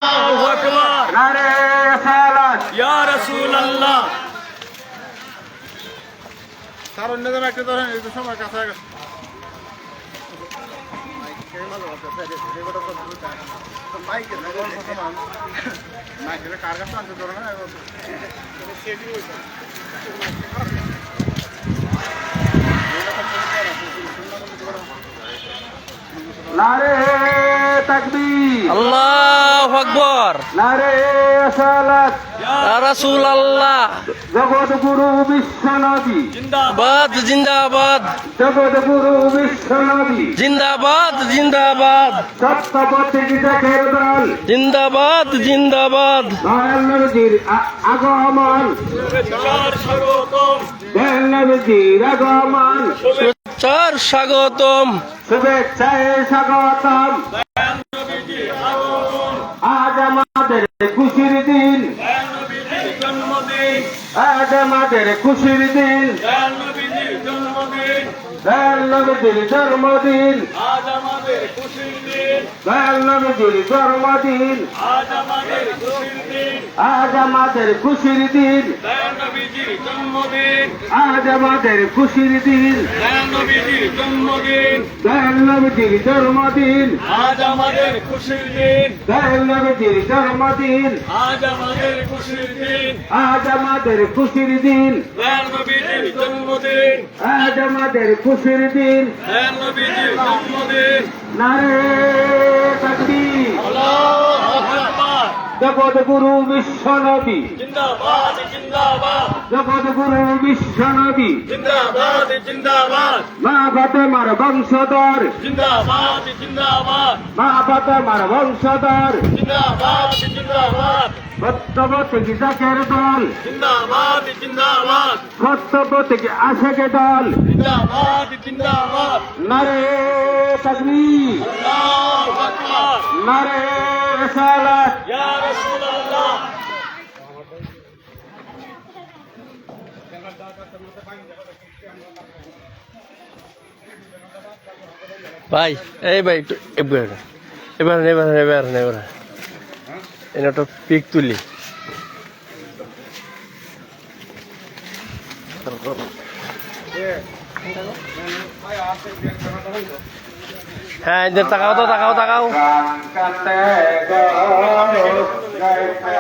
আল্লাহু আকবার। নারে রিসালাত ইয়া রাসূলুল্লাহ। স্যার অন্য জায়গায় একটা ধরেন এই তো সময় কাছে গেছে মাইকের কার কাছে আনতে ধরে না নারে তাকবীর আল্লাহু আকবার। নারে রিসালাত ইয়া রাসূলুল্লাহ। জগৎগুরু বিশ্বনবী জিন্দাবাদ জিন্দাবাদ জগৎগুরু বিশ্বনবী জিন্দাবাদ জিন্দাবাদ সত্যপথে দেখের দল জিন্দাবাদ জিন্দাবাদ দয়াল নবীর আগমন চার স্বাগতম। দয়াল নবীর আগমন চার স্বাগতম শুভেচ্ছায় স্বাগতম আজ আমাদের খুশির দিন দয়াল নবীজির জন্মদিন। আজ আমাদের খুশির দিন দয়াল নবীজির জন্মদিন। দয়াল নবীর জন্মদিন আজ আমাদের খুশির দিন। দয়াল নবীর জন্মদিন আজ আমাদের খুশির দিন। আজ আমাদের খুশির দিন দয়াল নবীজির জন্মদিন। আজ আমাদের খুশির দিন দয়াল নবীজির জন্মদিন। দয়াল নবীর জন্মদিন আজ আমাদের খুশির দিন। দয়াল নবীর জন্মদিন আজ আমাদের খুশির দিন। আজ আমাদের খুশির দিন দয়াল নবীজির জন্মদিন। আজ আমাদের খুশির দিন দয়াল নবীজির জন্মদিন। নারে তাকবীর আল্লাহু আকবার। জগৎগুরু বিশ্বনবী জিন্দাবাদ জিন্দাবাদ জগৎগুরু বিশ্বনবী জিন্দাবাদ জিন্দাবাদ মা ফাতেমার বংশধর জিন্দাবাদ জিন্দাবাদ মা ফাতেমার বংশধর জিন্দাবাদ জিন্দাবাদ সত্যপথে জাকের দল জিন্দাবাদ জিন্দাবাদ সত্যপথে আশেকে দল জিন্দাবাদ জিন্দাবাদ নারে তাকবীর আল্লাহু আকবার। নারে রিসালাত ইয়া রাসূলুল্লাহ। ভাই এই ভাই একটু এবার এবার এবার এবার এবার এটা একটা পিক তুলি হ্যাঁ এদের তাকাও তো তাকাও তাকাও কাতে গো গাইতে